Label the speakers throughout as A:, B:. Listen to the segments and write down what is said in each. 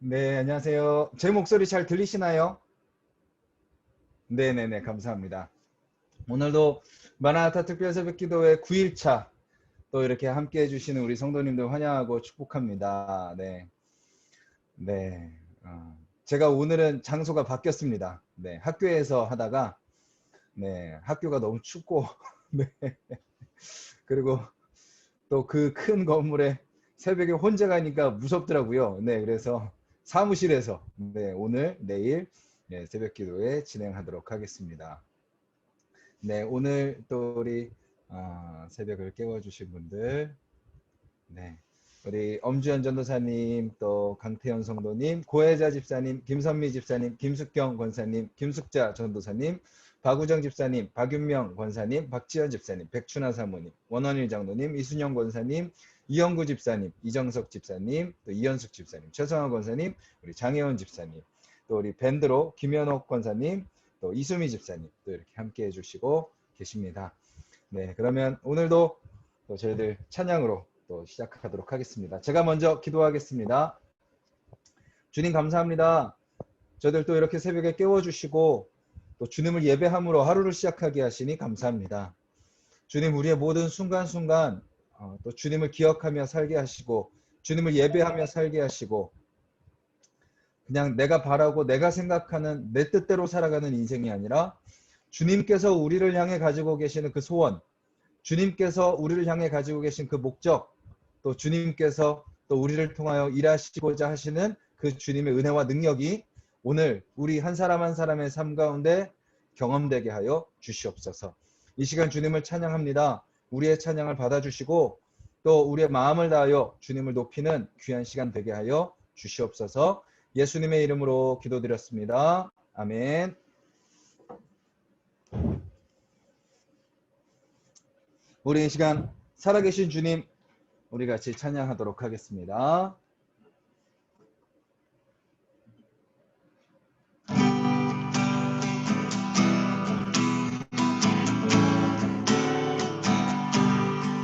A: 네, 안녕하세요. 제 목소리 잘 들리시나요? 네네네, 감사합니다. 오늘도 마라나타 특별새벽기도회 9일차 또 이렇게 함께 해주시는 우리 성도님들 환영하고 축복합니다. 네, 네. 제가 오늘은 장소가 바뀌었습니다. 네, 학교에서 하다가 네, 학교가 너무 춥고 네, 그리고 또 그 큰 건물에 새벽에 혼자 가니까 무섭더라고요. 네, 그래서 사무실에서 네, 오늘, 내일 네, 새벽 기도회 진행하도록 하겠습니다. 네, 오늘 또 우리 새벽을 깨워주신 분들, 네, 우리 엄주현 전도사님, 또 강태현 성도님, 고혜자 집사님, 김선미 집사님, 김숙경 권사님, 김숙자 전도사님, 박우정 집사님, 박윤명 권사님, 박지현 집사님, 백춘하 사모님, 원원일 장로님, 이순영 권사님, 이영구 집사님, 이정석 집사님, 또 이현숙 집사님, 최성화 권사님, 우리 장혜원 집사님, 또 우리 밴드로 김현옥 권사님, 또 이수미 집사님 또 이렇게 함께 해주시고 계십니다. 네, 그러면 오늘도 또 저희들 찬양으로 또 시작하도록 하겠습니다. 제가 먼저 기도하겠습니다. 주님 감사합니다. 저희들 또 이렇게 새벽에 깨워주시고 또 주님을 예배함으로 하루를 시작하게 하시니 감사합니다. 주님 우리의 모든 순간순간 또 주님을 기억하며 살게 하시고 주님을 예배하며 살게 하시고 그냥 내가 바라고 내가 생각하는 내 뜻대로 살아가는 인생이 아니라 주님께서 우리를 향해 가지고 계시는 그 소원, 주님께서 우리를 향해 가지고 계신 그 목적, 또 주님께서 또 우리를 통하여 일하시고자 하시는 그 주님의 은혜와 능력이 오늘 우리 한 사람 한 사람의 삶 가운데 경험되게 하여 주시옵소서. 이 시간 주님을 찬양합니다. 우리의 찬양을 받아주시고 또 우리의 마음을 다하여 주님을 높이는 귀한 시간 되게 하여 주시옵소서. 예수님의 이름으로 기도드렸습니다. 아멘. 우리 이 시간 살아계신 주님 우리 같이 찬양하도록 하겠습니다.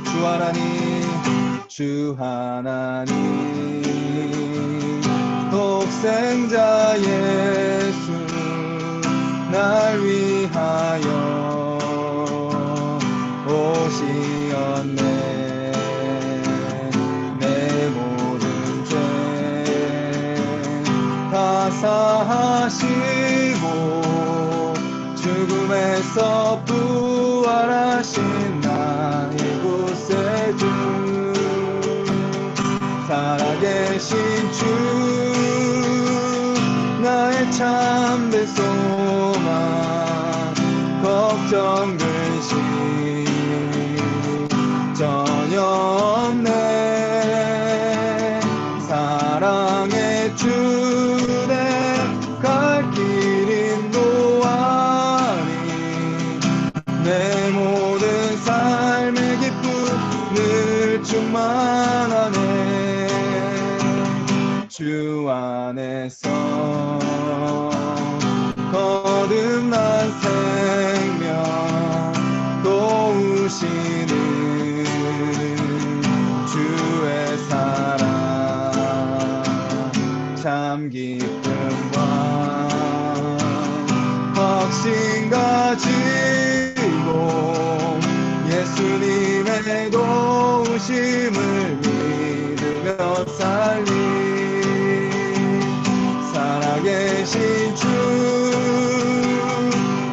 A: 주 하나님, 주 하나님, 독생자 예수 날 위하여 오시었네. 내 모든 죄 다 사하시고 죽음에서 부활하신 나 이곳에 주 살아계신 주 나의 참된 소망 걱정 근심 전혀 없네. 사랑의 주내 갈 길 인도하니 내 모든 삶의 기쁨을 충만하네. 주 안에서 거듭난 생명 도우시는 주의 사랑 참 기쁨과 확신 가지고 예수님의 도우심을 믿으며 살리 살아계신 주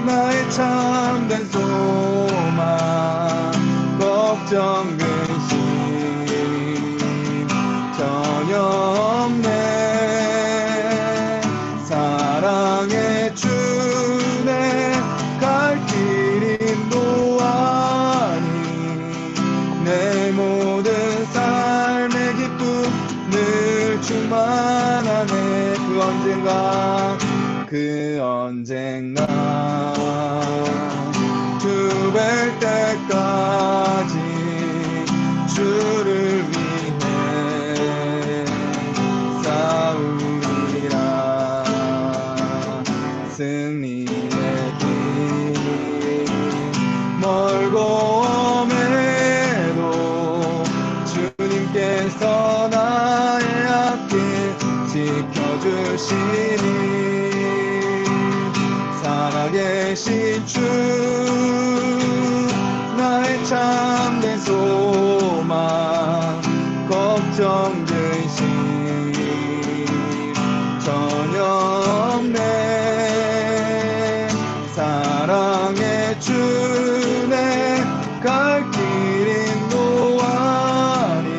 A: 나의 참된 소망 걱정 근심 전혀 없네. 사랑의 주내 갈 길 인도하니 내 모든 삶의 기쁨 늘 충만하네. 그 언젠가 주 뵐 때까지 주를 위해 싸우리라. 승리의 길 멀고 험해도 주님께서 나의 앞길 지켜줘 주시니 살아계신 주 나의 참된 소망 걱정 근심 전혀 없네 사랑의 주네 갈 길 인도하니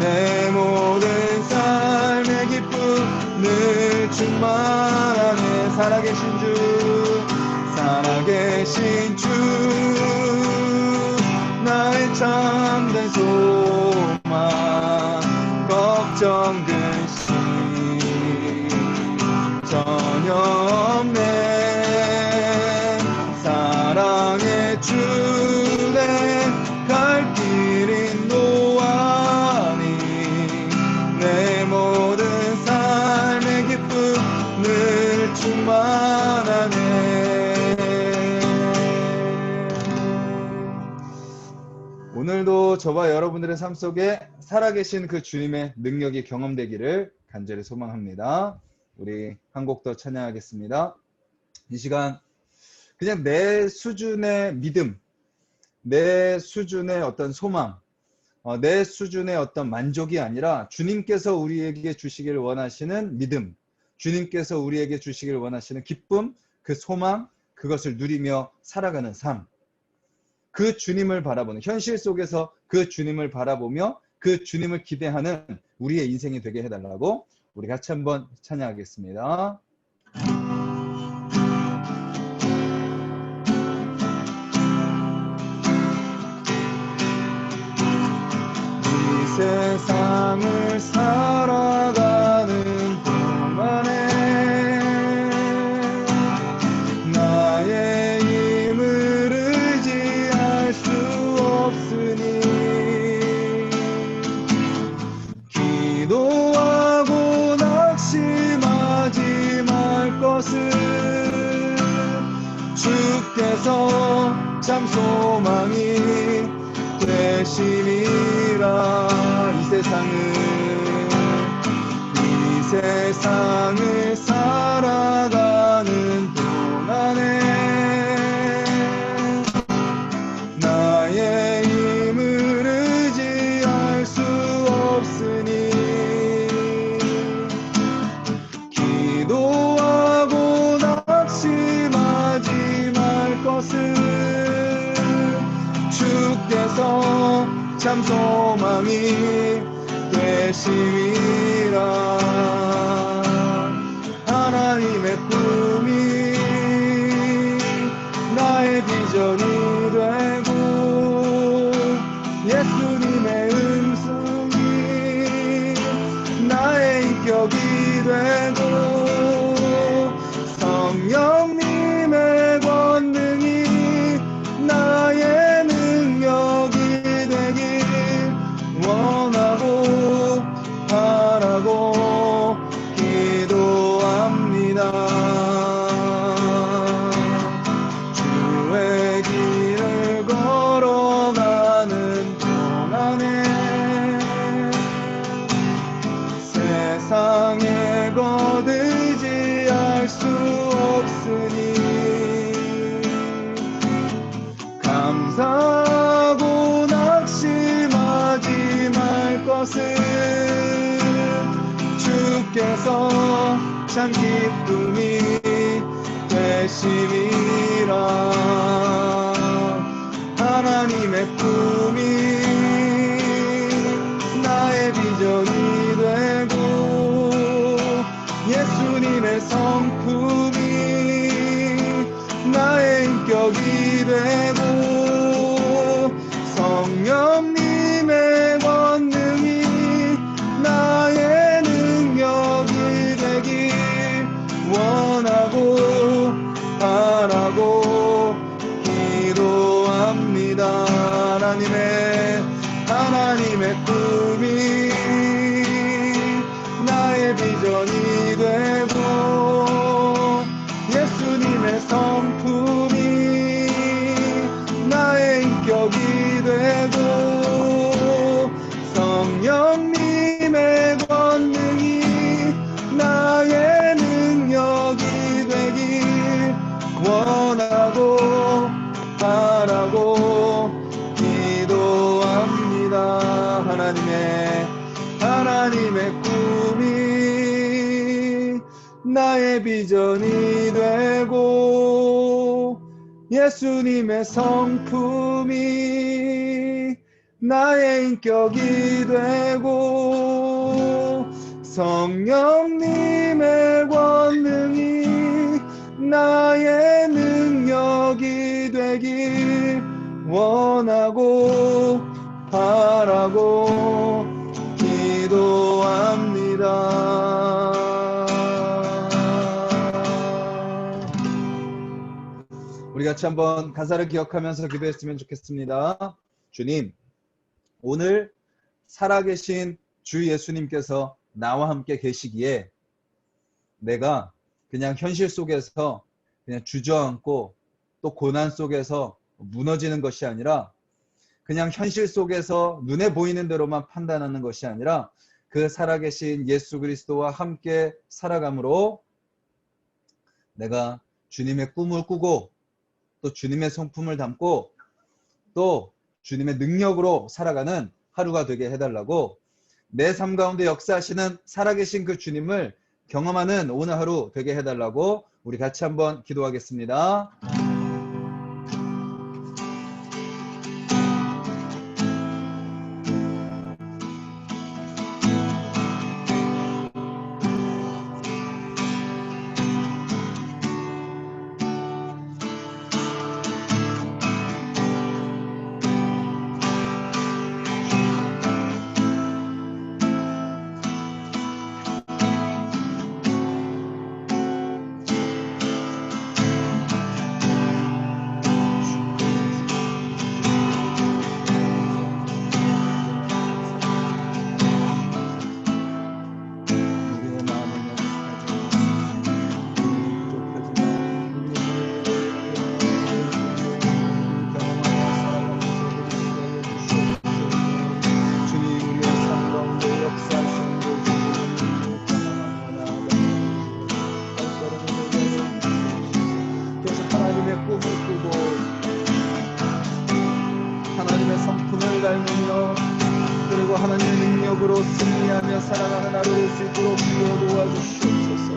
A: 내 모든 삶의 기쁨을 충만하네 살아계신 주 나의 참된 소망 걱정 근심 전혀 없네 사랑의 주내 갈 길 인도하니 내 모든 삶의 기쁨을 충만하네 오늘도 저와 여러분들의 삶 속에 살아계신 그 주님의 능력이 경험되기를 간절히 소망합니다. 우리 한 곡 더 찬양하겠습니다. 이 시간 그냥 내 수준의 믿음, 내 수준의 어떤 소망, 내 수준의 어떤 만족이 아니라 주님께서 우리에게 주시기를 원하시는 믿음, 주님께서 우리에게 주시기를 원하시는 기쁨, 그 소망, 그것을 누리며 살아가는 삶. 그 주님을 바라보는 현실 속에서 그 주님을 바라보며 그 주님을 기대하는 우리의 인생이 되게 해달라고 우리 같이 한번 찬양하겠습니다. 이 세상을 살아가는 동안에 나의 힘을 의지할 수 없으니 기도하고 낙심하지 말 것을 주께서 참 소망이 되시니라 이 세상을 살아가는 동안에 나의 힘을 의지할 수 없으니 기도하고 낙심하지 말 것을 주께서 참 소망이 되시리라 하나님의 꿈이 나의 비전이 되고 예수님의 음성이 나의 인격이 되고 성령님의 권능이 나의 능력이 되길 원하고 바라고 기도합니다. 주의 길을 걸어가는 동안에 세상에 거두지할 수 없으니 감사하고 낙심하지 말 것을 주께서 참 기쁨이 되시리라 하나님의 꿈이 나의 비전이 되고 예수님의 성품이 나의 인격이 되고 성령님의 권능이 나의 능력이 되길 원하고 바라고 기도합니다. 하나님의 꿈이 나의 비전이 되고 예수님의 성품이 나의 인격이 되고 성령님의 권능이 나 나의 비전이 되고 예수님의 성품이 나의 인격이 되고 성령님의 권능이 나의 능력이 되길 원하고 바라고 기도합니다. 우리 같이 한번 가사를 기억하면서 기도했으면 좋겠습니다. 주님, 오늘 살아계신 주 예수님께서 나와 함께 계시기에 내가 그냥 현실 속에서 그냥 주저앉고 또 고난 속에서 무너지는 것이 아니라 그냥 현실 속에서 눈에 보이는 대로만 판단하는 것이 아니라 그 살아계신 예수 그리스도와 함께 살아감으로 내가 주님의 꿈을 꾸고 또 주님의 성품을 담고 또 주님의 능력으로 살아가는 하루가 되게 해달라고 내 삶 가운데 역사하시는 살아계신 그 주님을 경험하는 오늘 하루 되게 해달라고 우리 같이 한번 기도하겠습니다. 그리고 하나님의 능력으로 승리하며 살아가는 하루 될 수 있도록 도와주시옵소서.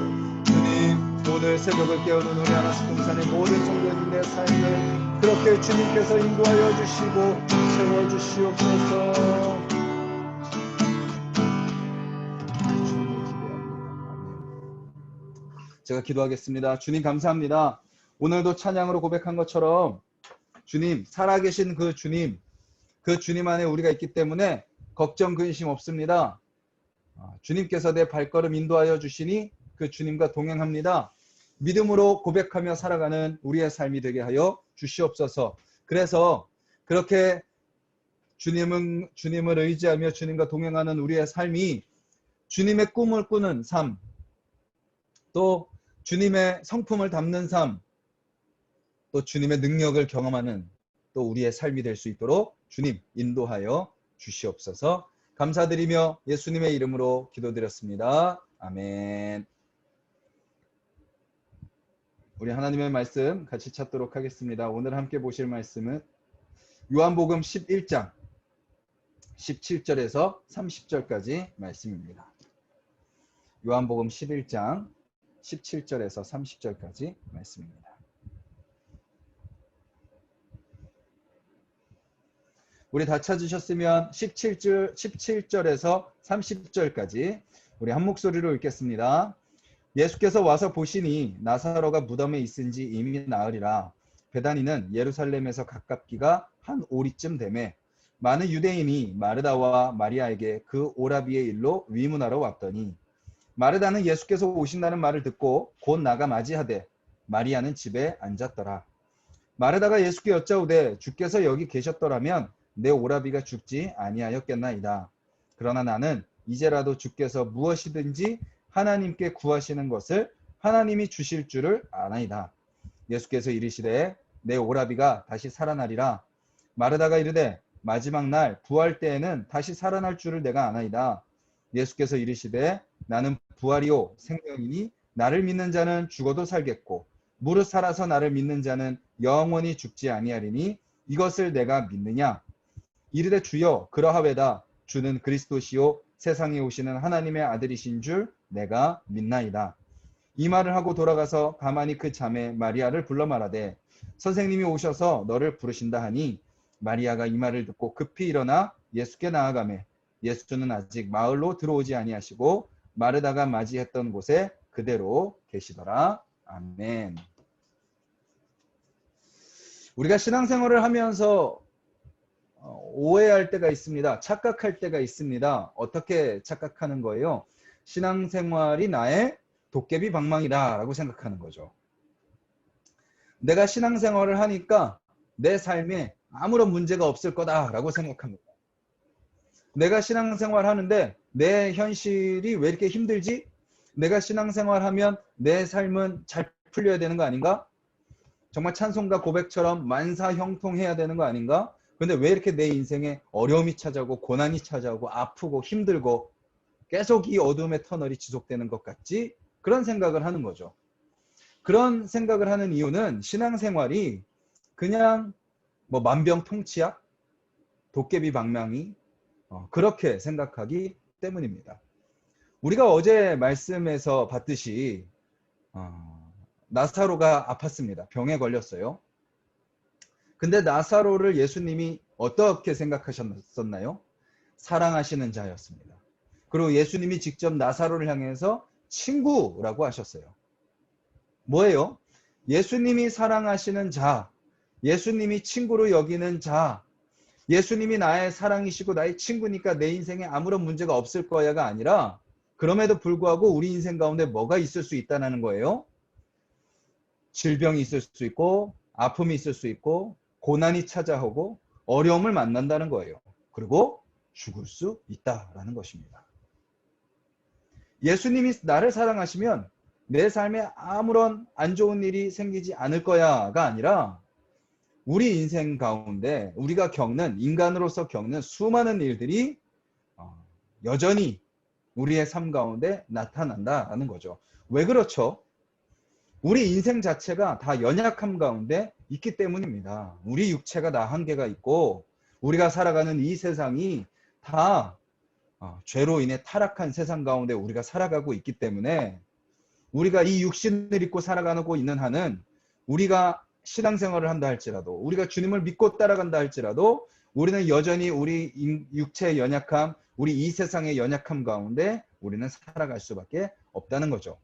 A: 주님, 오늘 새벽을 깨우는 우리 하나씩 동산의 모든 성도님의 삶을 그렇게 주님께서 인도하여 주시고 채워주시옵소서. 주님을 기대합니다. 제가 기도하겠습니다. 주님 감사합니다. 오늘도 찬양으로 고백한 것처럼 주님, 살아계신 그 주님 안에 우리가 있기 때문에 걱정 근심 없습니다. 주님께서 내 발걸음 인도하여 주시니 그 주님과 동행합니다. 믿음으로 고백하며 살아가는 우리의 삶이 되게 하여 주시옵소서. 그래서 그렇게 주님을 의지하며 주님과 동행하는 우리의 삶이 주님의 꿈을 꾸는 삶, 또 주님의 성품을 담는 삶, 또 주님의 능력을 경험하는 또 우리의 삶이 될 수 있도록 주님 인도하여 주시옵소서. 감사드리며 예수님의 이름으로 기도드렸습니다. 아멘. 우리 하나님의 말씀 같이 찾도록 하겠습니다. 오늘 함께 보실 말씀은 요한복음 11장 17절에서 30절까지 말씀입니다. 요한복음 11장 17절에서 30절까지 말씀입니다. 우리 다 찾으셨으면 17절에서 30절까지 우리 한 목소리로 읽겠습니다. 예수께서 와서 보시니 나사로가 무덤에 있은지 이미 나으리라. 베다니는 예루살렘에서 가깝기가 한 오리쯤 되매 많은 유대인이 마르다와 마리아에게 그 오라비의 일로 위문하러 왔더니 마르다는 예수께서 오신다는 말을 듣고 곧 나가 맞이하되 마리아는 집에 앉았더라. 마르다가 예수께 여짜오되 주께서 여기 계셨더라면 내 오라비가 죽지 아니하였겠나이다. 그러나 나는 이제라도 주께서 무엇이든지 하나님께 구하시는 것을 하나님이 주실 줄을 아나이다. 예수께서 이르시되 내 오라비가 다시 살아나리라. 마르다가 이르되 마지막 날 부활 때에는 다시 살아날 줄을 내가 아나이다. 예수께서 이르시되 나는 부활이요 생명이니 나를 믿는 자는 죽어도 살겠고 무릇 살아서 나를 믿는 자는 영원히 죽지 아니하리니 이것을 내가 믿느냐. 이르되 주여 그러하외다. 주는 그리스도시요 세상에 오시는 하나님의 아들이신 줄 내가 믿나이다. 이 말을 하고 돌아가서 가만히 그 자매 마리아를 불러 말하되 선생님이 오셔서 너를 부르신다 하니 마리아가 이 말을 듣고 급히 일어나 예수께 나아가매 예수는 아직 마을로 들어오지 아니하시고 마르다가 맞이했던 곳에 그대로 계시더라. 아멘. 우리가 신앙생활을 하면서 오해할 때가 있습니다. 착각할 때가 있습니다. 어떻게 착각하는 거예요? 신앙생활이 나의 도깨비 방망이다 라고 생각하는 거죠. 내가 신앙생활을 하니까 내 삶에 아무런 문제가 없을 거다라고 생각합니다. 내가 신앙생활 하는데 내 현실이 왜 이렇게 힘들지? 내가 신앙생활 하면 내 삶은 잘 풀려야 되는 거 아닌가? 정말 찬송가 고백처럼 만사형통해야 되는 거 아닌가? 근데 왜 이렇게 내 인생에 어려움이 찾아오고 고난이 찾아오고 아프고 힘들고 계속 이 어둠의 터널이 지속되는 것 같지? 그런 생각을 하는 거죠. 그런 생각을 하는 이유는 신앙생활이 그냥 뭐 만병통치약, 도깨비 방망이 그렇게 생각하기 때문입니다. 우리가 어제 말씀에서 봤듯이 나사로가 아팠습니다. 병에 걸렸어요. 근데 나사로를 예수님이 어떻게 생각하셨나요? 사랑하시는 자였습니다. 그리고 예수님이 직접 나사로를 향해서 친구라고 하셨어요. 뭐예요? 예수님이 사랑하시는 자, 예수님이 친구로 여기는 자, 예수님이 나의 사랑이시고 나의 친구니까 내 인생에 아무런 문제가 없을 거야가 아니라 그럼에도 불구하고 우리 인생 가운데 뭐가 있을 수 있다는 거예요? 질병이 있을 수 있고 아픔이 있을 수 있고 고난이 찾아오고 어려움을 만난다는 거예요. 그리고 죽을 수 있다라는 것입니다. 예수님이 나를 사랑하시면 내 삶에 아무런 안 좋은 일이 생기지 않을 거야가 아니라 우리 인생 가운데 우리가 겪는 인간으로서 겪는 수많은 일들이 여전히 우리의 삶 가운데 나타난다라는 거죠. 왜 그렇죠? 우리 인생 자체가 다 연약함 가운데 있기 때문입니다. 우리 육체가 다 한계가 있고 우리가 살아가는 이 세상이 다 죄로 인해 타락한 세상 가운데 우리가 살아가고 있기 때문에 우리가 이 육신을 입고 살아가고 있는 한은 우리가 신앙생활을 한다 할지라도 우리가 주님을 믿고 따라간다 할지라도 우리는 여전히 우리 육체의 연약함, 우리 이 세상의 연약함 가운데 우리는 살아갈 수밖에 없다는 거죠.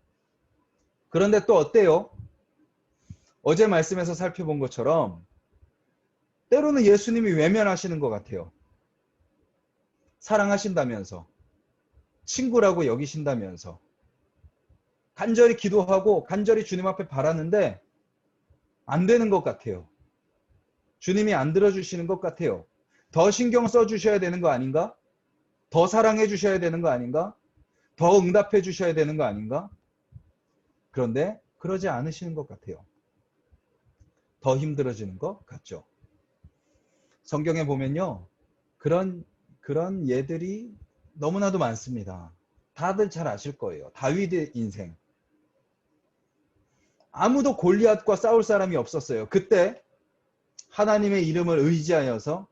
A: 그런데 또 어때요? 어제 말씀에서 살펴본 것처럼 때로는 예수님이 외면하시는 것 같아요. 사랑하신다면서 친구라고 여기신다면서 간절히 기도하고 간절히 주님 앞에 바랐는데 안 되는 것 같아요. 주님이 안 들어주시는 것 같아요. 더 신경 써주셔야 되는 거 아닌가? 더 사랑해 주셔야 되는 거 아닌가? 더 응답해 주셔야 되는 거 아닌가? 그런데 그러지 않으시는 것 같아요. 더 힘들어지는 것 같죠. 성경에 보면요. 그런 예들이 너무나도 많습니다. 다들 잘 아실 거예요. 다윗의 인생. 아무도 골리앗과 싸울 사람이 없었어요. 그때 하나님의 이름을 의지하여서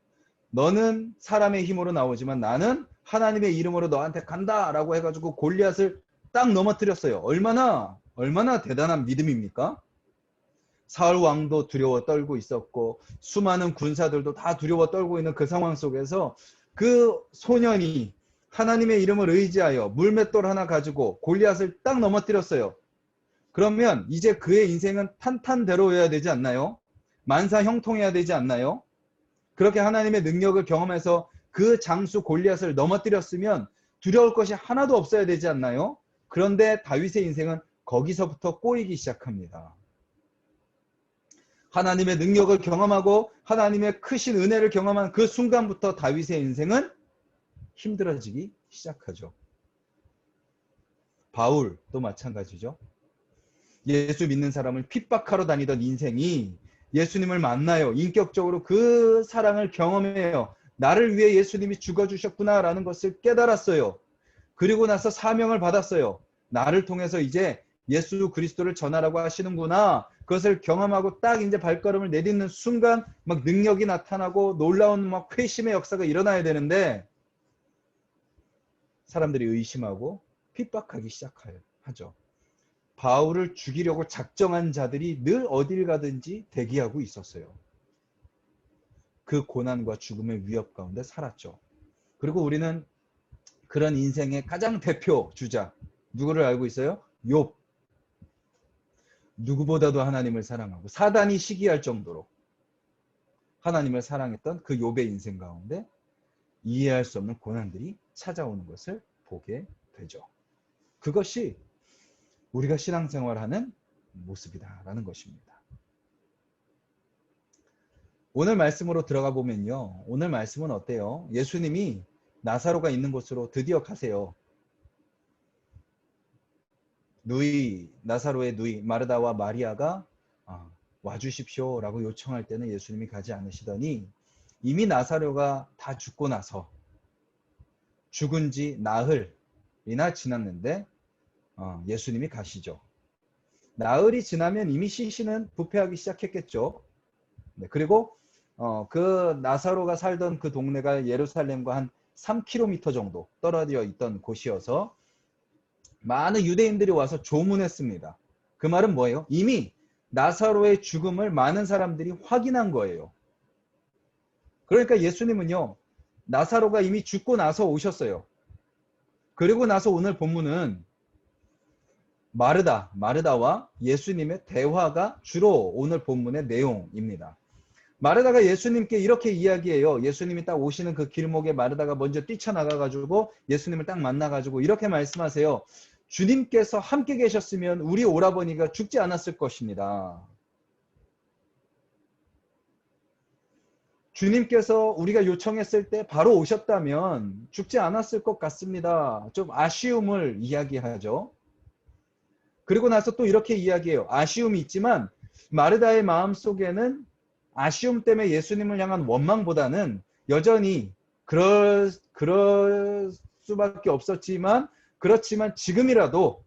A: 너는 사람의 힘으로 나오지만 나는 하나님의 이름으로 너한테 간다라고 해가지고 골리앗을 딱 넘어뜨렸어요. 얼마나 대단한 믿음입니까? 사울 왕도 두려워 떨고 있었고 수많은 군사들도 다 두려워 떨고 있는 그 상황 속에서 그 소년이 하나님의 이름을 의지하여 물맷돌 하나 가지고 골리앗을 딱 넘어뜨렸어요. 그러면 이제 그의 인생은 탄탄대로여야 되지 않나요? 만사형통해야 되지 않나요? 그렇게 하나님의 능력을 경험해서 그 장수 골리앗을 넘어뜨렸으면 두려울 것이 하나도 없어야 되지 않나요? 그런데 다윗의 인생은 거기서부터 꼬이기 시작합니다. 하나님의 능력을 경험하고 하나님의 크신 은혜를 경험한 그 순간부터 다윗의 인생은 힘들어지기 시작하죠. 바울도 마찬가지죠. 예수 믿는 사람을 핍박하러 다니던 인생이 예수님을 만나요. 인격적으로 그 사랑을 경험해요. 나를 위해 예수님이 죽어주셨구나라는 것을 깨달았어요. 그리고 나서 사명을 받았어요. 나를 통해서 이제 예수 그리스도를 전하라고 하시는구나. 그것을 경험하고 딱 이제 발걸음을 내딛는 순간 막 능력이 나타나고 놀라운 막 회심의 역사가 일어나야 되는데 사람들이 의심하고 핍박하기 시작하죠. 바울을 죽이려고 작정한 자들이 늘 어딜 가든지 대기하고 있었어요. 그 고난과 죽음의 위협 가운데 살았죠. 그리고 우리는 그런 인생의 가장 대표 주자 누구를 알고 있어요? 욥. 누구보다도 하나님을 사랑하고 사단이 시기할 정도로 하나님을 사랑했던 그 욥의 인생 가운데 이해할 수 없는 고난들이 찾아오는 것을 보게 되죠. 그것이 우리가 신앙생활하는 모습이다라는 것입니다. 오늘 말씀으로 들어가 보면요. 오늘 말씀은 어때요? 예수님이 나사로가 있는 곳으로 드디어 가세요. 나사로의 누이 마르다와 마리아가 와주십시오 라고 요청할 때는 예수님이 가지 않으시더니 이미 나사로가 다 죽고 나서 죽은 지 나흘이나 지났는데 예수님이 가시죠. 나흘이 지나면 이미 시신은 부패하기 시작했겠죠. 네, 그리고 그 나사로가 살던 그 동네가 예루살렘과 한 3km 정도 떨어져 있던 곳이어서 많은 유대인들이 와서 조문했습니다. 그 말은 뭐예요? 이미 나사로의 죽음을 많은 사람들이 확인한 거예요. 그러니까 예수님은요, 나사로가 이미 죽고 나서 오셨어요. 그리고 나서 오늘 본문은 마르다와 예수님의 대화가 주로 오늘 본문의 내용입니다. 마르다가 예수님께 이렇게 이야기해요. 예수님이 딱 오시는 그 길목에 마르다가 먼저 뛰쳐나가가지고 예수님을 딱 만나가지고 이렇게 말씀하세요. 주님께서 함께 계셨으면 우리 오라버니가 죽지 않았을 것입니다. 주님께서 우리가 요청했을 때 바로 오셨다면 죽지 않았을 것 같습니다. 좀 아쉬움을 이야기하죠. 그리고 나서 또 이렇게 이야기해요. 아쉬움이 있지만 마르다의 마음속에는 아쉬움 때문에 예수님을 향한 원망보다는 여전히 그럴 수밖에 없었지만 그렇지만 지금이라도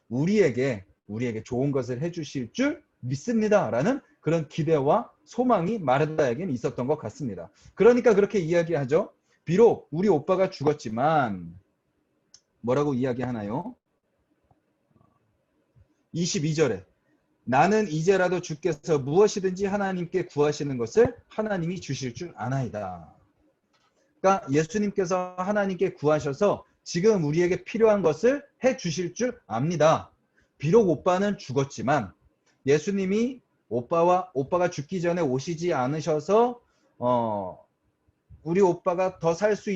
A: 우리에게 좋은 것을 해주실 줄 믿습니다 라는 그런 기대와 소망이 마르다에게는 있었던 것 같습니다. 그러니까 그렇게 이야기하죠. 비록 우리 오빠가 죽었지만 뭐라고 이야기하나요? 22절에 나는 이제라도 주께서 무엇이든지 하나님께 구하시는 것을 하나님이 주실 줄 아나이다. 그러니까 예수님께서 하나님께 구하셔서 지금 우리에게 필요한 것을 해 주실 줄 압니다. 비록 오빠는 죽었지만 예수님이 오빠가 죽기 전에 오시지 않으셔서 우리 오빠가 더 살 수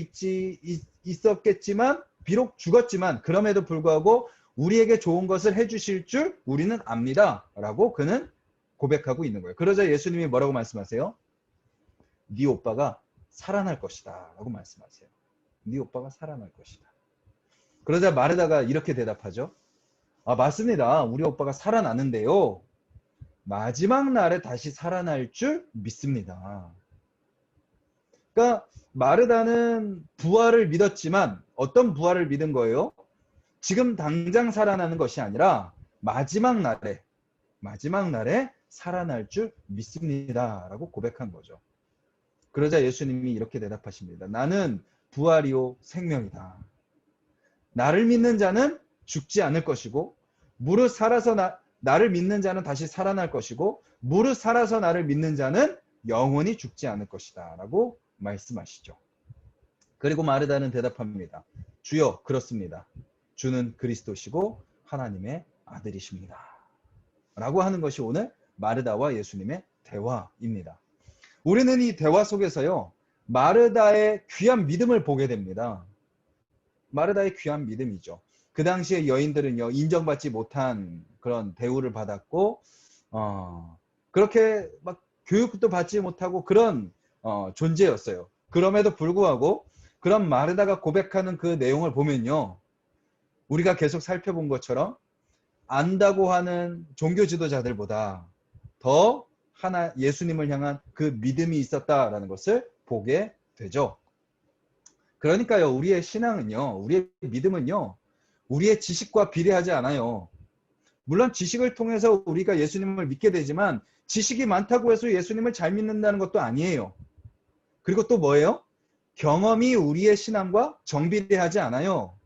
A: 있었겠지만 비록 죽었지만 그럼에도 불구하고 우리에게 좋은 것을 해주실 줄 우리는 압니다 라고 그는 고백하고 있는 거예요. 그러자 예수님이 뭐라고 말씀하세요? 네 오빠가 살아날 것이다 라고 말씀하세요. 네 오빠가 살아날 것이다. 그러자 마르다가 이렇게 대답하죠. 맞습니다. 우리 오빠가 살아나는데요. 마지막 날에 다시 살아날 줄 믿습니다. 그러니까 마르다는 부활을 믿었지만 어떤 부활을 믿은 거예요? 지금 당장 살아나는 것이 아니라 마지막 날에 살아날 줄 믿습니다 라고 고백한 거죠. 그러자 예수님이 이렇게 대답하십니다. 나는 부활이요 생명이다. 나를 믿는 자는 죽지 않을 것이고 무릇 살아서 나를 믿는 자는 다시 살아날 것이고 무릇 살아서 나를 믿는 자는 영원히 죽지 않을 것이다 라고 말씀하시죠. 그리고 마르다는 대답합니다. 주여 그렇습니다. 주는 그리스도시고 하나님의 아들이십니다. 라고 하는 것이 오늘 마르다와 예수님의 대화입니다. 우리는 이 대화 속에서요. 마르다의 귀한 믿음을 보게 됩니다. 마르다의 귀한 믿음이죠. 그 당시에 여인들은요. 인정받지 못한 그런 대우를 받았고 그렇게 막 교육도 받지 못하고 그런 존재였어요. 그럼에도 불구하고 그런 마르다가 고백하는 그 내용을 보면요. 우리가 계속 살펴본 것처럼 안다고 하는 종교 지도자들보다 더 예수님을 향한 그 믿음이 있었다라는 것을 보게 되죠. 그러니까요. 우리의 신앙은요. 우리의 믿음은요. 우리의 지식과 비례하지 않아요. 물론 지식을 통해서 우리가 예수님을 믿게 되지만 지식이 많다고 해서 예수님을 잘 믿는다는 것도 아니에요. 그리고 또 뭐예요? 경험이 우리의 신앙과 정비례하지 않아요.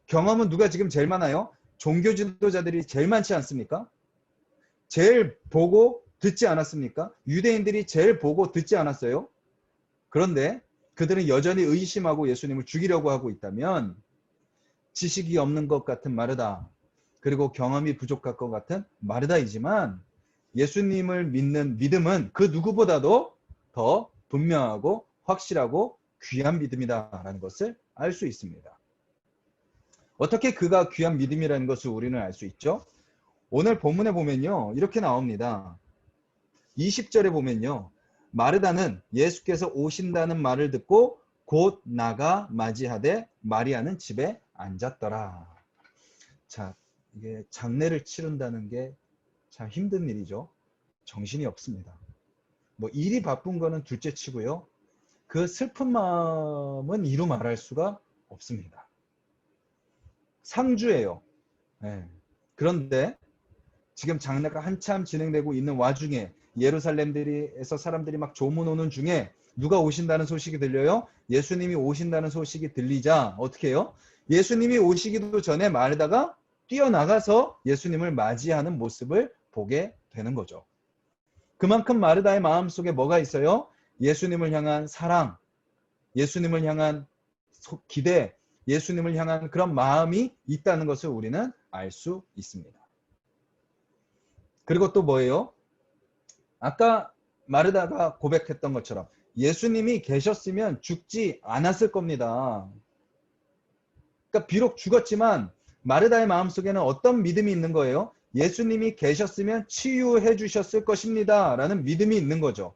A: 경험은 누가 지금 제일 많아요? 종교 지도자들이 제일 많지 않습니까? 제일 보고 듣지 않았습니까? 유대인들이 제일 보고 듣지 않았어요? 그런데 그들은 여전히 의심하고 예수님을 죽이려고 하고 있다면 지식이 없는 것 같은 마르다, 그리고 경험이 부족할 것 같은 마르다이지만 예수님을 믿는 믿음은 그 누구보다도 더 분명하고 확실하고 귀한 믿음이다라는 것을 알 수 있습니다. 어떻게 그가 귀한 믿음이라는 것을 우리는 알 수 있죠? 오늘 본문에 보면요, 이렇게 나옵니다. 20절에 보면요, 마르다는 예수께서 오신다는 말을 듣고 곧 나가 맞이하되 마리아는 집에 앉았더라. 자, 이게 장례를 치른다는 게 참 힘든 일이죠. 정신이 없습니다. 뭐 일이 바쁜 거는 둘째 치고요, 그 슬픈 마음은 이루 말할 수가 없습니다. 상주예요. 네. 그런데 지금 장례가 한참 진행되고 있는 와중에 예루살렘에서 사람들이 막 조문 오는 중에 누가 오신다는 소식이 들려요? 예수님이 오신다는 소식이 들리자 어떻게 해요? 예수님이 오시기도 전에 마르다가 뛰어나가서 예수님을 맞이하는 모습을 보게 되는 거죠. 그만큼 마르다의 마음속에 뭐가 있어요? 예수님을 향한 사랑, 예수님을 향한 기대, 예수님을 향한 그런 마음이 있다는 것을 우리는 알 수 있습니다. 그리고 또 뭐예요? 아까 마르다가 고백했던 것처럼 예수님이 계셨으면 죽지 않았을 겁니다. 그러니까 비록 죽었지만 마르다의 마음속에는 어떤 믿음이 있는 거예요? 예수님이 계셨으면 치유해 주셨을 것입니다 라는 믿음이 있는 거죠.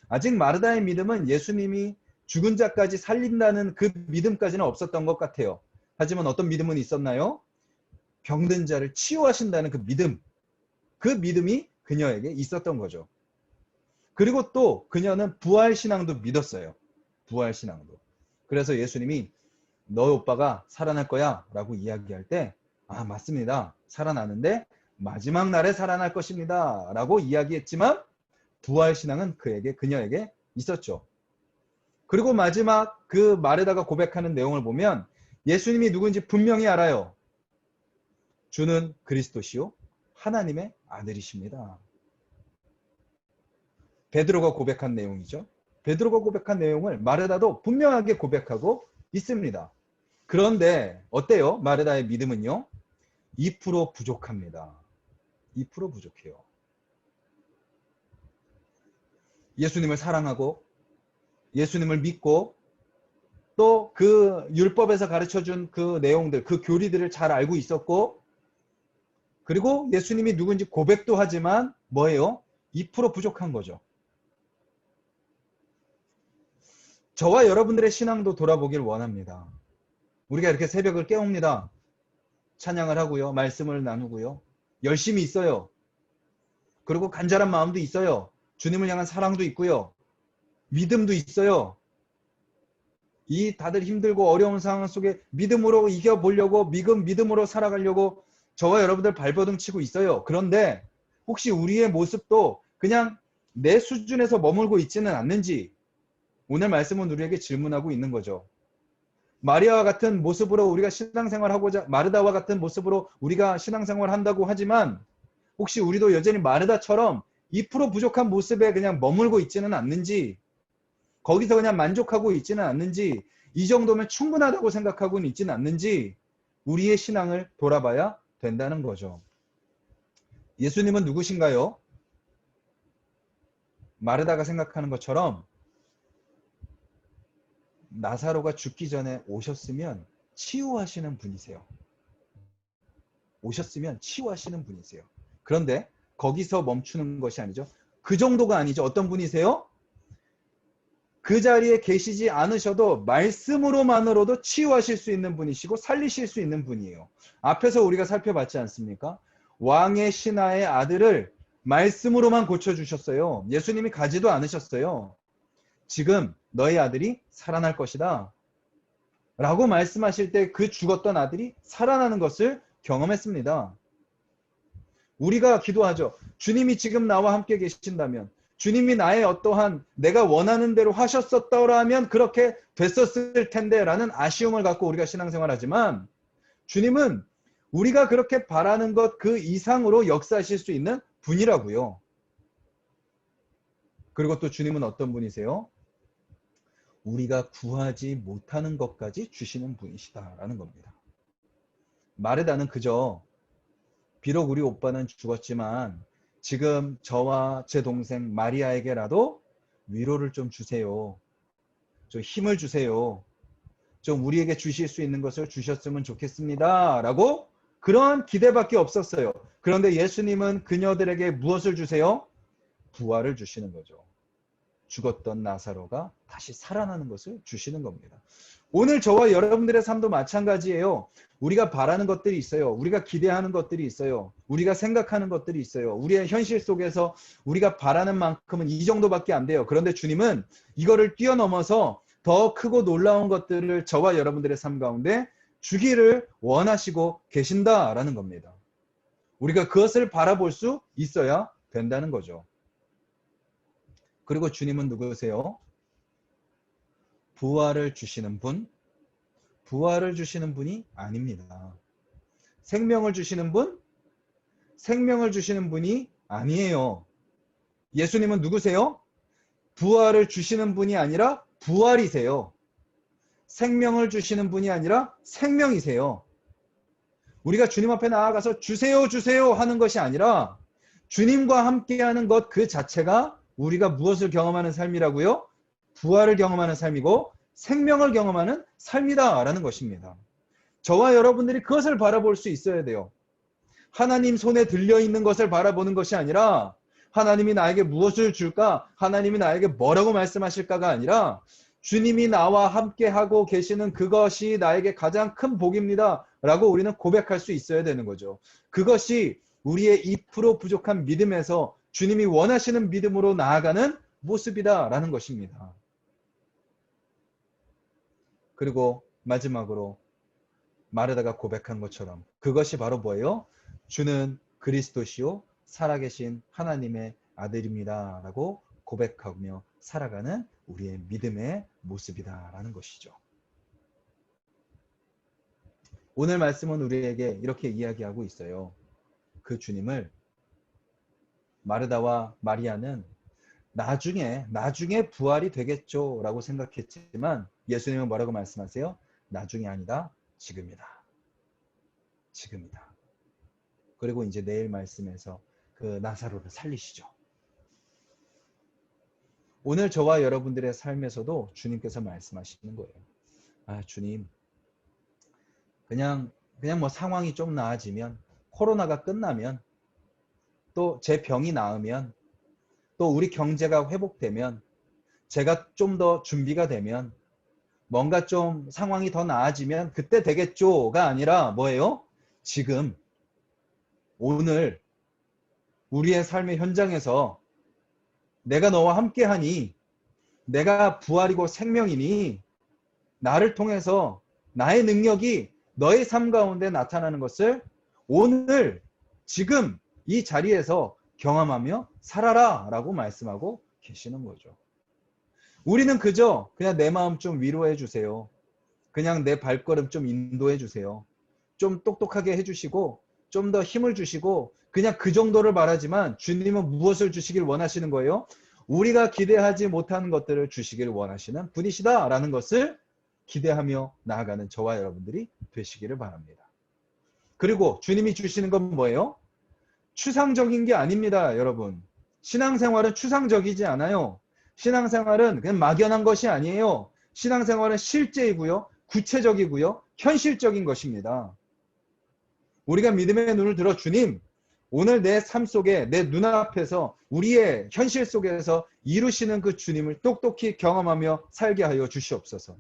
A: 아직 마르다의 믿음은 예수님이 죽은 자까지 살린다는 그 믿음까지는 없었던 것 같아요. 하지만 어떤 믿음은 있었나요? 병든 자를 치유하신다는 그 믿음, 그 믿음이 그녀에게 있었던 거죠. 그리고 또 그녀는 부활신앙도 믿었어요. 부활신앙도. 그래서 예수님이 너 오빠가 살아날 거야 라고 이야기할 때 아 맞습니다. 살아나는데 마지막 날에 살아날 것입니다 라고 이야기했지만 부활신앙은 그녀에게 있었죠. 그리고 마지막 그 마르다가 고백하는 내용을 보면 예수님이 누군지 분명히 알아요. 주는 그리스도시요 하나님의 아들이십니다. 베드로가 고백한 내용이죠. 베드로가 고백한 내용을 마르다도 분명하게 고백하고 있습니다. 그런데 어때요? 마르다의 믿음은요? 2% 부족합니다. 2% 부족해요. 예수님을 사랑하고 예수님을 믿고 또 그 율법에서 가르쳐준 그 내용들, 그 교리들을 잘 알고 있었고 그리고 예수님이 누군지 고백도 하지만 뭐예요? 2% 부족한 거죠. 저와 여러분들의 신앙도 돌아보길 원합니다. 우리가 이렇게 새벽을 깨웁니다. 찬양을 하고요. 말씀을 나누고요. 열심히 있어요. 그리고 간절한 마음도 있어요. 주님을 향한 사랑도 있고요. 믿음도 있어요. 이 다들 힘들고 어려운 상황 속에 믿음으로 이겨보려고 믿음으로 살아가려고 저와 여러분들 발버둥 치고 있어요. 그런데 혹시 우리의 모습도 그냥 내 수준에서 머물고 있지는 않는지 오늘 말씀은 우리에게 질문하고 있는 거죠. 마리아와 같은 모습으로 우리가 신앙생활하고자 마르다와 같은 모습으로 우리가 신앙생활을 한다고 하지만 혹시 우리도 여전히 마르다처럼 2% 부족한 모습에 그냥 머물고 있지는 않는지 거기서 그냥 만족하고 있지는 않는지 이 정도면 충분하다고 생각하고는 있지는 않는지 우리의 신앙을 돌아봐야 된다는 거죠. 예수님은 누구신가요? 마르다가 생각하는 것처럼 나사로가 죽기 전에 오셨으면 치유하시는 분이세요. 오셨으면 치유하시는 분이세요. 그런데 거기서 멈추는 것이 아니죠. 그 정도가 아니죠. 어떤 분이세요? 그 자리에 계시지 않으셔도 말씀으로만으로도 치유하실 수 있는 분이시고 살리실 수 있는 분이에요. 앞에서 우리가 살펴봤지 않습니까? 왕의 신하의 아들을 말씀으로만 고쳐주셨어요. 예수님이 가지도 않으셨어요. 지금 너의 아들이 살아날 것이다 라고 말씀하실 때 그 죽었던 아들이 살아나는 것을 경험했습니다. 우리가 기도하죠. 주님이 지금 나와 함께 계신다면 주님이 나의 어떠한 내가 원하는 대로 하셨었더라면 그렇게 됐었을 텐데 라는 아쉬움을 갖고 우리가 신앙생활하지만 주님은 우리가 그렇게 바라는 것 그 이상으로 역사하실 수 있는 분이라고요. 그리고 또 주님은 어떤 분이세요? 우리가 구하지 못하는 것까지 주시는 분이시다라는 겁니다. 마르다는 그저 비록 우리 오빠는 죽었지만 지금 저와 제 동생 마리아에게라도 위로를 좀 주세요. 좀 힘을 주세요. 좀 우리에게 주실 수 있는 것을 주셨으면 좋겠습니다. 라고 그런 기대밖에 없었어요. 그런데 예수님은 그녀들에게 무엇을 주세요? 부활을 주시는 거죠. 죽었던 나사로가 다시 살아나는 것을 주시는 겁니다. 오늘 저와 여러분들의 삶도 마찬가지예요. 우리가 바라는 것들이 있어요. 우리가 기대하는 것들이 있어요. 우리가 생각하는 것들이 있어요. 우리의 현실 속에서 우리가 바라는 만큼은 이 정도밖에 안 돼요. 그런데 주님은 이거를 뛰어넘어서 더 크고 놀라운 것들을 저와 여러분들의 삶 가운데 주기를 원하시고 계신다라는 겁니다. 우리가 그것을 바라볼 수 있어야 된다는 거죠. 그리고 주님은 누구세요? 부활을 주시는 분? 부활을 주시는 분이 아닙니다. 생명을 주시는 분? 생명을 주시는 분이 아니에요. 예수님은 누구세요? 부활을 주시는 분이 아니라 부활이세요. 생명을 주시는 분이 아니라 생명이세요. 우리가 주님 앞에 나아가서 주세요 주세요 하는 것이 아니라 주님과 함께하는 것 그 자체가 우리가 무엇을 경험하는 삶이라고요? 부활을 경험하는 삶이고 생명을 경험하는 삶이다라는 것입니다. 저와 여러분들이 그것을 바라볼 수 있어야 돼요. 하나님 손에 들려있는 것을 바라보는 것이 아니라 하나님이 나에게 무엇을 줄까? 하나님이 나에게 뭐라고 말씀하실까가 아니라 주님이 나와 함께하고 계시는 그것이 나에게 가장 큰 복입니다. 라고 우리는 고백할 수 있어야 되는 거죠. 그것이 우리의 2% 부족한 믿음에서 주님이 원하시는 믿음으로 나아가는 모습이다라는 것입니다. 그리고 마지막으로 마르다가 고백한 것처럼 그것이 바로 뭐예요? 주는 그리스도시요 살아계신 하나님의 아들입니다 라고 고백하며 살아가는 우리의 믿음의 모습이다라는 것이죠. 오늘 말씀은 우리에게 이렇게 이야기하고 있어요. 그 주님을 마르다와 마리아는 나중에 부활이 되겠죠 라고 생각했지만 예수님은 뭐라고 말씀하세요? 나중이 아니다. 지금이다. 지금이다. 그리고 이제 내일 말씀에서 그 나사로를 살리시죠. 오늘 저와 여러분들의 삶에서도 주님께서 말씀하시는 거예요. 아, 주님. 그냥 뭐 상황이 좀 나아지면, 코로나가 끝나면, 또 제 병이 나으면, 또 우리 경제가 회복되면, 제가 좀 더 준비가 되면, 뭔가 좀 상황이 더 나아지면 그때 되겠죠가 아니라 뭐예요? 지금, 오늘 우리의 삶의 현장에서 내가 너와 함께하니, 내가 부활이고 생명이니, 나를 통해서 나의 능력이 너의 삶 가운데 나타나는 것을 오늘 지금 이 자리에서 경험하며 살아라 라고 말씀하고 계시는 거죠. 우리는 그저 그냥 내 마음 좀 위로해 주세요. 그냥 내 발걸음 좀 인도해 주세요. 좀 똑똑하게 해주시고 좀 더 힘을 주시고 그냥 그 정도를 바라지만 주님은 무엇을 주시길 원하시는 거예요? 우리가 기대하지 못하는 것들을 주시길 원하시는 분이시다라는 것을 기대하며 나아가는 저와 여러분들이 되시기를 바랍니다. 그리고 주님이 주시는 건 뭐예요? 추상적인 게 아닙니다, 여러분. 신앙생활은 추상적이지 않아요. 신앙생활은 그냥 막연한 것이 아니에요. 신앙생활은 실제이고요, 구체적이고요, 현실적인 것입니다. 우리가 믿음의 눈을 들어 주님, 오늘 내 삶 속에 내 눈앞에서 우리의 현실 속에서 이루시는 그 주님을 똑똑히 경험하며 살게 하여 주시옵소서.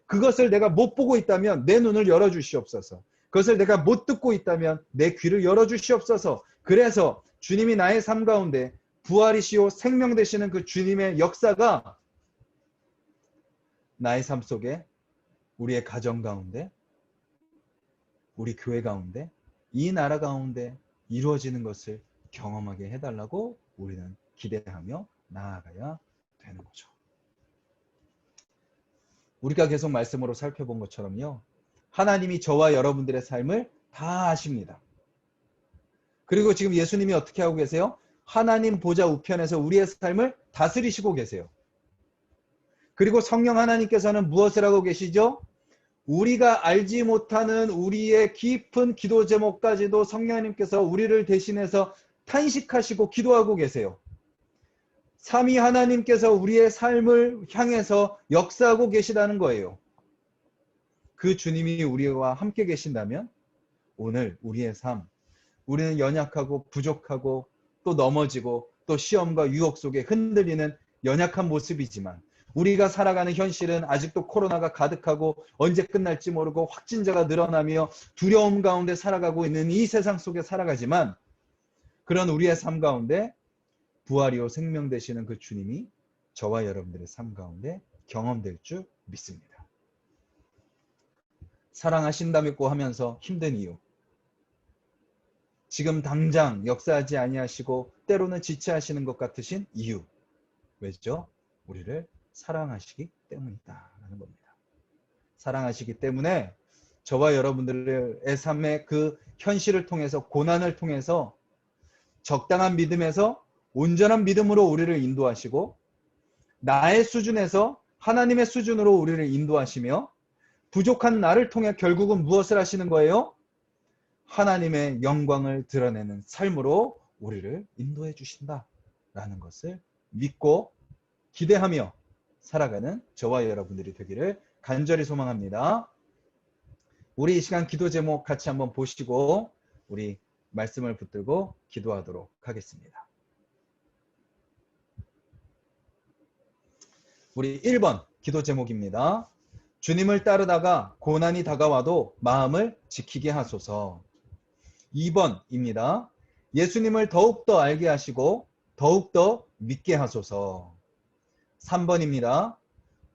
A: 그것을 내가 못 보고 있다면 내 눈을 열어주시옵소서. 그것을 내가 못 듣고 있다면 내 귀를 열어주시옵소서. 그래서 주님이 나의 삶 가운데 부활이시오 생명 되시는 그 주님의 역사가 나의 삶 속에 우리의 가정 가운데 우리 교회 가운데 이 나라 가운데 이루어지는 것을 경험하게 해달라고 우리는 기대하며 나아가야 되는 거죠. 우리가 계속 말씀으로 살펴본 것처럼요. 하나님이 저와 여러분들의 삶을 다 아십니다. 그리고 지금 예수님이 어떻게 하고 계세요? 하나님 보좌 우편에서 우리의 삶을 다스리시고 계세요. 그리고 성령 하나님께서는 무엇을 하고 계시죠? 우리가 알지 못하는 우리의 깊은 기도 제목까지도 성령 하나님께서 우리를 대신해서 탄식하시고 기도하고 계세요. 삼위 하나님께서 우리의 삶을 향해서 역사하고 계시다는 거예요. 그 주님이 우리와 함께 계신다면 오늘 우리의 삶, 우리는 연약하고 부족하고 또 넘어지고 또 시험과 유혹 속에 흔들리는 연약한 모습이지만 우리가 살아가는 현실은 아직도 코로나가 가득하고 언제 끝날지 모르고 확진자가 늘어나며 두려움 가운데 살아가고 있는 이 세상 속에 살아가지만 그런 우리의 삶 가운데 부활이요 생명 되시는 그 주님이 저와 여러분들의 삶 가운데 경험될 줄 믿습니다. 사랑하신다 믿고 하면서 힘든 이유, 지금 당장 역사하지 아니하시고 때로는 지체하시는 것 같으신 이유, 왜죠? 우리를 사랑하시기 때문이다 라는 겁니다. 사랑하시기 때문에 저와 여러분들의 삶의 그 현실을 통해서, 고난을 통해서 적당한 믿음에서 온전한 믿음으로 우리를 인도하시고 나의 수준에서 하나님의 수준으로 우리를 인도하시며 부족한 나를 통해 결국은 무엇을 하시는 거예요? 하나님의 영광을 드러내는 삶으로 우리를 인도해 주신다라는 것을 믿고 기대하며 살아가는 저와 여러분들이 되기를 간절히 소망합니다. 우리 이 시간 기도 제목 같이 한번 보시고 우리 말씀을 붙들고 기도하도록 하겠습니다. 우리 1번 기도 제목입니다. 주님을 따르다가 고난이 다가와도 마음을 지키게 하소서. 2번입니다. 예수님을 더욱더 알게 하시고 더욱더 믿게 하소서. 3번입니다.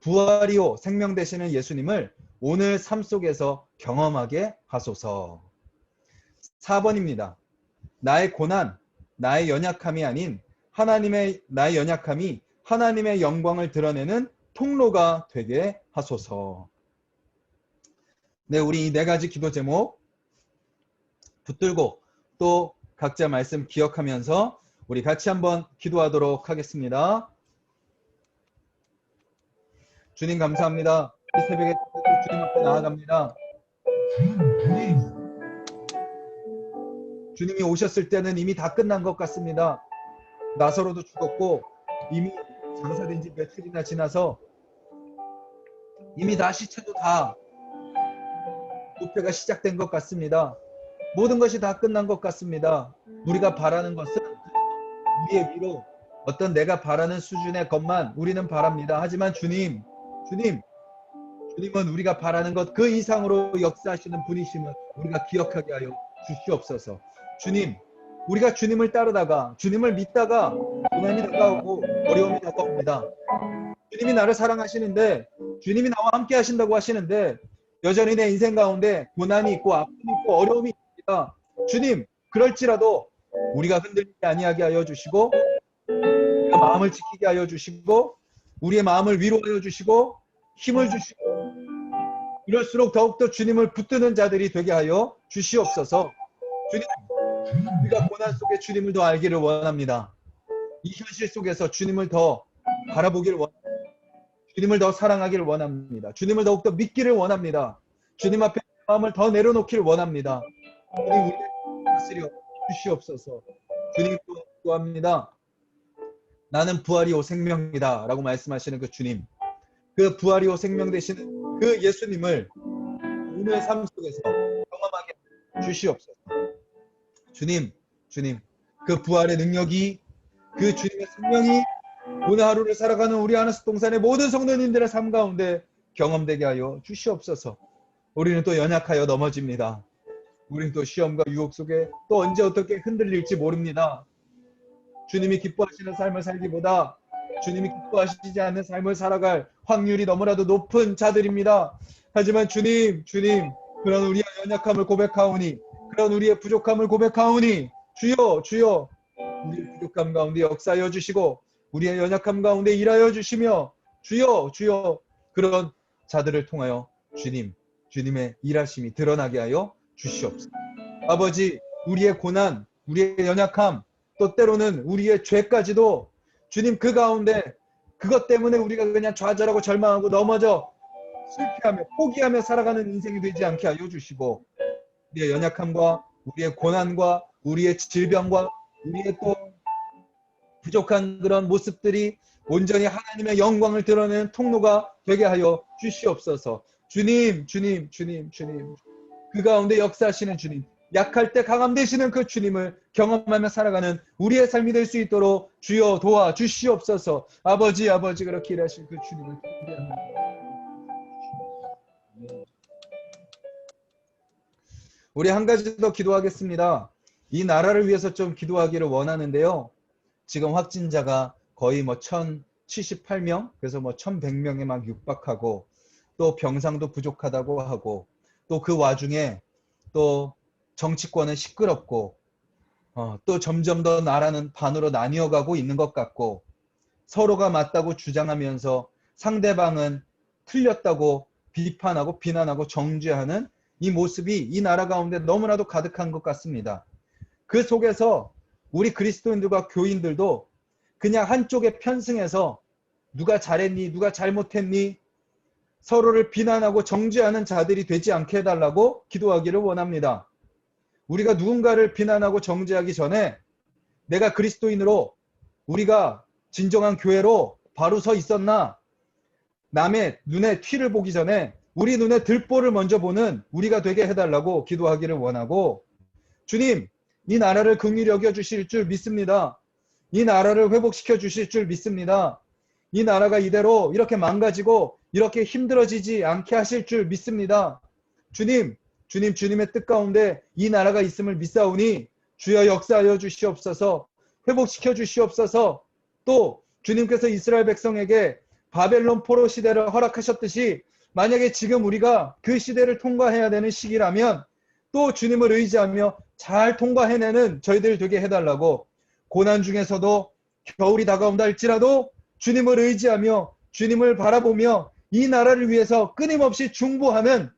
A: 부활이요 생명 되시는 예수님을 오늘 삶 속에서 경험하게 하소서. 4번입니다. 나의 고난, 나의 연약함이 아닌 나의 연약함이 하나님의 영광을 드러내는 통로가 되게 하소서. 네, 우리 이 네 가지 기도 제목 붙들고 또 각자 말씀 기억하면서 우리 같이 한번 기도하도록 하겠습니다. 주님 감사합니다. 이 새벽에 주님 앞에 나아갑니다. 주님이 오셨을 때는 이미 다 끝난 것 같습니다. 나사로도 죽었고 이미 장사된 지 며칠이나 지나서 이미 다 시체도 다 부패가 시작된 것 같습니다. 모든 것이 다 끝난 것 같습니다. 우리가 바라는 것은 우리의 위로 어떤 내가 바라는 수준의 것만 우리는 바랍니다. 하지만 주님은 우리가 바라는 것 그 이상으로 역사하시는 분이심을 우리가 기억하게 하여 주시옵소서. 주님, 우리가 주님을 따르다가 주님을 믿다가 고난이 다가오고 어려움이 다가옵니다. 주님이 나를 사랑하시는데 주님이 나와 함께 하신다고 하시는데 여전히 내 인생 가운데 고난이 있고 아픔이 있고 어려움이 있습니다. 주님, 그럴지라도 우리가 흔들리지 아니하게 하여 주시고 우리가 마음을 지키게 하여 주시고 우리의 마음을 위로하여 주시고 힘을 주시고 이럴수록 더욱더 주님을 붙드는 자들이 되게 하여 주시옵소서. 주님, 우리가 고난 속에 주님을 더 알기를 원합니다. 이 현실 속에서 주님을 더 바라보기를 원합니다. 주님을 더 사랑하기를 원합니다. 주님을 더욱더 믿기를 원합니다. 주님 앞에 마음을 더 내려놓기를 원합니다. 주님 우리를 다스려 주시옵소서. 주님 기도합니다. 나는 부활이요 생명이다 라고 말씀하시는 그 주님, 그 부활이요 생명 되시는 그 예수님을 오늘 삶 속에서 경험하게 주시옵소서. 주님 그 부활의 능력이 그 주님의 생명이 오늘 하루를 살아가는 우리 하나스 동산의 모든 성도님들의 삶 가운데 경험되게 하여 주시옵소서. 우리는 또 연약하여 넘어집니다. 우리는 또 시험과 유혹 속에 또 언제 어떻게 흔들릴지 모릅니다. 주님이 기뻐하시는 삶을 살기보다 주님이 기뻐하시지 않는 삶을 살아갈 확률이 너무나도 높은 자들입니다. 하지만 주님 그런 우리의 연약함을 고백하오니 그런 우리의 부족함을 고백하오니 주여 우리의 부족함 가운데 역사하여 주시고 우리의 연약함 가운데 일하여 주시며 주여 그런 자들을 통하여 주님의 일하심이 드러나게 하여 주시옵소서. 아버지, 우리의 고난, 우리의 연약함, 또 때로는 우리의 죄까지도 주님 그 가운데 그것 때문에 우리가 그냥 좌절하고 절망하고 넘어져 실패하며 포기하며 살아가는 인생이 되지 않게 하여 주시고, 우리의 연약함과 우리의 고난과 우리의 질병과 우리의 또 부족한 그런 모습들이 온전히 하나님의 영광을 드러내는 통로가 되게 하여 주시옵소서. 주님, 주님, 주님, 주님. 그 가운데 역사하시는 주님, 약할 때 강함 되시는 그 주님을 경험하며 살아가는 우리의 삶이 될 수 있도록 주여 도와주시옵소서. 아버지, 아버지, 그렇게 일하실 그 주님을 기대합니다. 우리 한 가지 더 기도하겠습니다. 이 나라를 위해서 좀 기도하기를 원하는데요. 지금 확진자가 거의 1078명, 그래서 1100명에 막 육박하고, 또 병상도 부족하다고 하고, 또 그 와중에 또 정치권은 시끄럽고, 또 점점 더 나라는 반으로 나뉘어가고 있는 것 같고, 서로가 맞다고 주장하면서 상대방은 틀렸다고 비판하고 비난하고 정죄하는 이 모습이 이 나라 가운데 너무나도 가득한 것 같습니다. 그 속에서 우리 그리스도인들과 교인들도 그냥 한쪽에 편승해서 누가 잘했니, 누가 잘못했니, 서로를 비난하고 정죄하는 자들이 되지 않게 해달라고 기도하기를 원합니다. 우리가 누군가를 비난하고 정죄하기 전에 내가 그리스도인으로, 우리가 진정한 교회로 바로 서 있었나, 남의 눈에 티를 보기 전에 우리 눈에 들보를 먼저 보는 우리가 되게 해달라고 기도하기를 원하고, 주님, 이 나라를 긍휼히 여겨주실 줄 믿습니다. 이 나라를 회복시켜 주실 줄 믿습니다. 이 나라가 이대로 이렇게 망가지고 이렇게 힘들어지지 않게 하실 줄 믿습니다. 주님, 주님, 주님의 뜻 가운데 이 나라가 있음을 믿사오니 주여 역사하여 주시옵소서. 회복시켜 주시옵소서. 또 주님께서 이스라엘 백성에게 바벨론 포로 시대를 허락하셨듯이 만약에 지금 우리가 그 시대를 통과해야 되는 시기라면 또 주님을 의지하며 잘 통과해내는 저희들 되게 해달라고, 고난 중에서도 겨울이 다가온다 할지라도 주님을 의지하며 주님을 바라보며 이 나라를 위해서 끊임없이 중보하는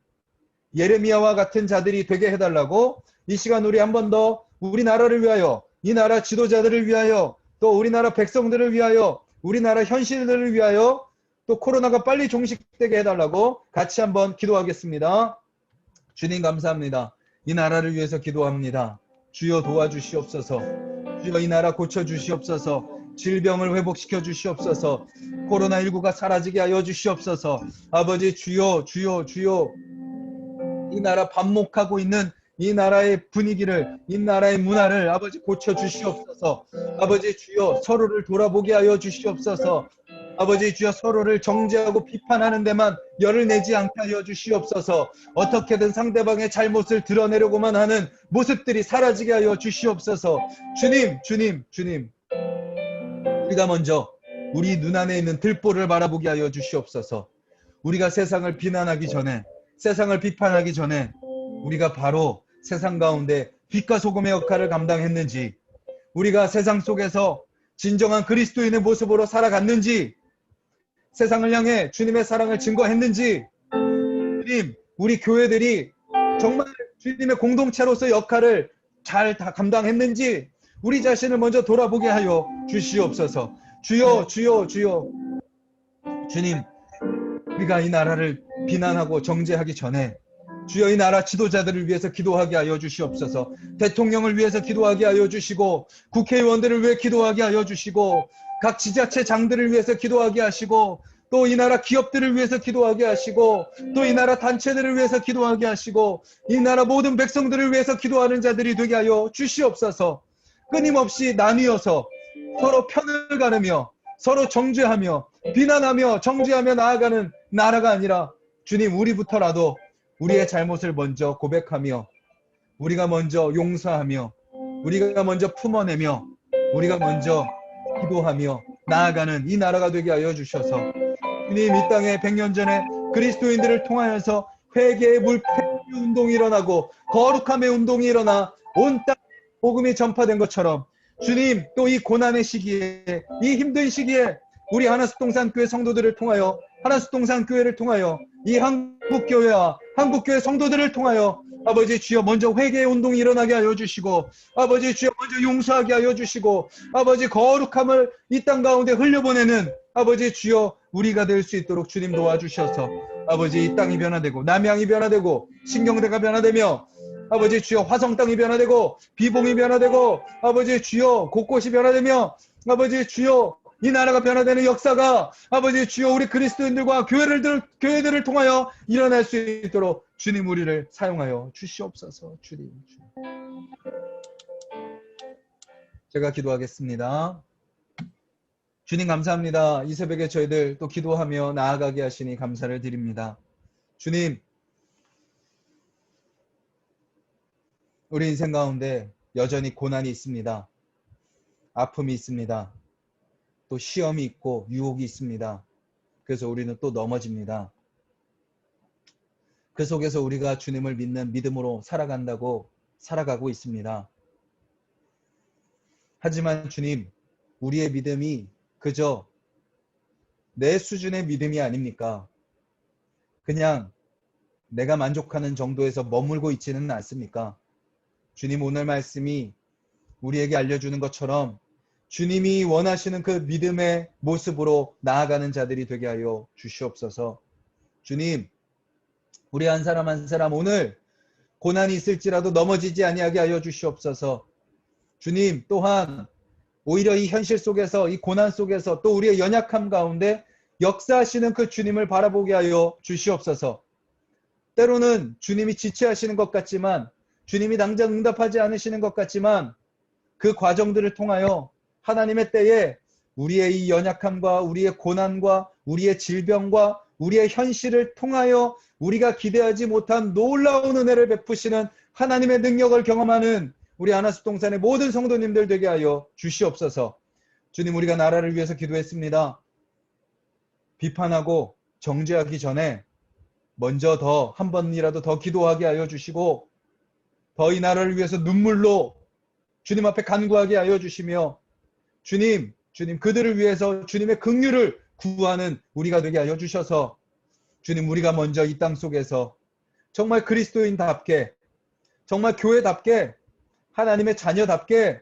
A: 예레미야와 같은 자들이 되게 해달라고, 이 시간 우리 한 번 더 우리나라를 위하여, 이 나라 지도자들을 위하여, 또 우리나라 백성들을 위하여, 우리나라 현실들을 위하여, 또 코로나가 빨리 종식되게 해달라고 같이 한번 기도하겠습니다. 주님 감사합니다. 이 나라를 위해서 기도합니다. 주여 도와주시옵소서. 주여 이 나라 고쳐주시옵소서. 질병을 회복시켜 주시옵소서. 코로나19가 사라지게 하여 주시옵소서. 아버지, 주여, 주여, 주여. 이 나라 반목하고 있는 이 나라의 분위기를, 이 나라의 문화를 아버지 고쳐 주시옵소서. 아버지, 주여 서로를 돌아보게 하여 주시옵소서. 아버지, 주여 서로를 정죄하고 비판하는 데만 열을 내지 않게 하여 주시옵소서. 어떻게든 상대방의 잘못을 드러내려고만 하는 모습들이 사라지게 하여 주시옵소서. 주님, 주님, 주님. 우리가 먼저 우리 눈안에 있는 들보를 바라보게 하여 주시옵소서. 우리가 세상을 비난하기 전에, 세상을 비판하기 전에 우리가 바로 세상 가운데 빛과 소금의 역할을 감당했는지, 우리가 세상 속에서 진정한 그리스도인의 모습으로 살아갔는지, 세상을 향해 주님의 사랑을 증거했는지, 주님, 우리 교회들이 정말 주님의 공동체로서 역할을 잘 다 감당했는지 우리 자신을 먼저 돌아보게 하여 주시옵소서. 주여, 주여, 주여. 주님, 우리가 이 나라를 비난하고 정죄하기 전에 주여 이 나라 지도자들을 위해서 기도하게 하여 주시옵소서. 대통령을 위해서 기도하게 하여 주시고, 국회의원들을 위해 기도하게 하여 주시고, 각 지자체장들을 위해서 기도하게 하시고, 또 이 나라 기업들을 위해서 기도하게 하시고, 또 이 나라 단체들을 위해서 기도하게 하시고, 이 나라 모든 백성들을 위해서 기도하는 자들이 되게 하여 주시옵소서. 끊임없이 나뉘어서 서로 편을 가르며 서로 정죄하며 비난하며 정죄하며 나아가는 나라가 아니라, 주님, 우리부터라도 우리의 잘못을 먼저 고백하며, 우리가 먼저 용서하며, 우리가 먼저 품어내며, 우리가 먼저 기도하며 나아가는 이 나라가 되게 하여 주셔서, 주님, 이 땅에 100년 전에 그리스도인들을 통하여서 회개의 운동이 일어나고 거룩함의 운동이 일어나 온 땅에 복음이 전파된 것처럼, 주님, 또 이 고난의 시기에, 이 힘든 시기에 우리 하나숙동산교회 성도들을 통하여, 하나숙동산교회를 통하여, 이 한국교회와 한국교회 성도들을 통하여 아버지 주여 먼저 회개의 운동이 일어나게 하여 주시고, 아버지 주여 먼저 용서하게 하여 주시고, 아버지 거룩함을 이 땅 가운데 흘려보내는 아버지 주여 우리가 될 수 있도록 주님 도와주셔서 아버지 이 땅이 변화되고 남양이 변화되고 신경대가 변화되며 아버지 주여 화성 땅이 변화되고 비봉이 변화되고 아버지 주여 곳곳이 변화되며 아버지 주여 이 나라가 변화되는 역사가 아버지 주여 우리 그리스도인들과 교회들을 통하여 일어날 수 있도록 주님 우리를 사용하여 주시옵소서. 주님. 제가 기도하겠습니다. 주님 감사합니다. 이 새벽에 저희들 또 기도하며 나아가게 하시니 감사를 드립니다. 주님, 우리 인생 가운데 여전히 고난이 있습니다. 아픔이 있습니다. 또 시험이 있고 유혹이 있습니다. 그래서 우리는 또 넘어집니다. 그 속에서 우리가 주님을 믿는 믿음으로 살아가고 있습니다. 하지만 주님, 우리의 믿음이 그저 내 수준의 믿음이 아닙니까? 그냥 내가 만족하는 정도에서 머물고 있지는 않습니까? 주님 오늘 말씀이 우리에게 알려주는 것처럼 주님이 원하시는 그 믿음의 모습으로 나아가는 자들이 되게 하여 주시옵소서. 주님, 우리 한 사람 한 사람 오늘 고난이 있을지라도 넘어지지 아니하게 하여 주시옵소서. 주님 또한 오히려 이 현실 속에서 이 고난 속에서 또 우리의 연약함 가운데 역사하시는 그 주님을 바라보게 하여 주시옵소서. 때로는 주님이 지체하시는 것 같지만 주님이 당장 응답하지 않으시는 것 같지만 그 과정들을 통하여 하나님의 때에 우리의 이 연약함과 우리의 고난과 우리의 질병과 우리의 현실을 통하여 우리가 기대하지 못한 놀라운 은혜를 베푸시는 하나님의 능력을 경험하는 우리 아나스동산의 모든 성도님들 되게 하여 주시옵소서. 주님 우리가 나라를 위해서 기도했습니다. 비판하고 정죄하기 전에 먼저 더 한 번이라도 더 기도하게 하여 주시고 더 이 나라를 위해서 눈물로 주님 앞에 간구하게 하여 주시며 주님 그들을 위해서 주님의 긍휼을 구하는 우리가 되게 하여 주셔서 주님 우리가 먼저 이 땅 속에서 정말 그리스도인답게 정말 교회답게 하나님의 자녀답게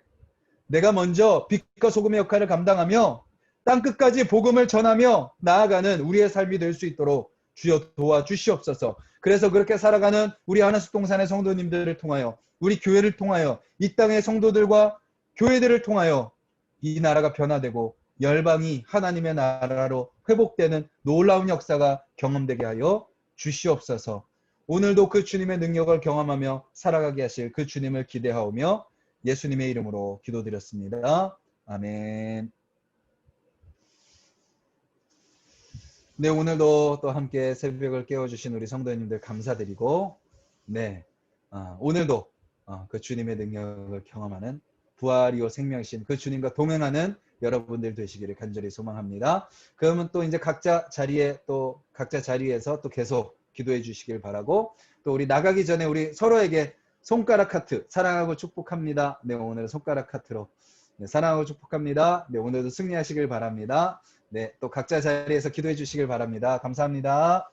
A: 내가 먼저 빛과 소금의 역할을 감당하며 땅끝까지 복음을 전하며 나아가는 우리의 삶이 될 수 있도록 주여 도와주시옵소서. 그래서 그렇게 살아가는 우리 하나숙동산의 성도님들을 통하여 우리 교회를 통하여 이 땅의 성도들과 교회들을 통하여 이 나라가 변화되고 열방이 하나님의 나라로 회복되는 놀라운 역사가 경험되게 하여 주시옵소서. 오늘도 그 주님의 능력을 경험하며 살아가게 하실 그 주님을 기대하오며 예수님의 이름으로 기도드렸습니다. 아멘. 네, 오늘도 또 함께 새벽을 깨워주신 우리 성도님들 감사드리고 오늘도 그 주님의 능력을 경험하는 부활이요 생명이신 그 주님과 동행하는 여러분들 되시기를 간절히 소망합니다. 그러면 또 이제 각자 자리에서 또 계속 기도해 주시길 바라고 또 우리 나가기 전에 우리 서로에게 손가락 하트 사랑하고 축복합니다. 네, 오늘은 손가락 하트로 사랑하고 축복합니다. 네, 오늘도 승리하시길 바랍니다. 네, 또 각자 자리에서 기도해 주시길 바랍니다. 감사합니다.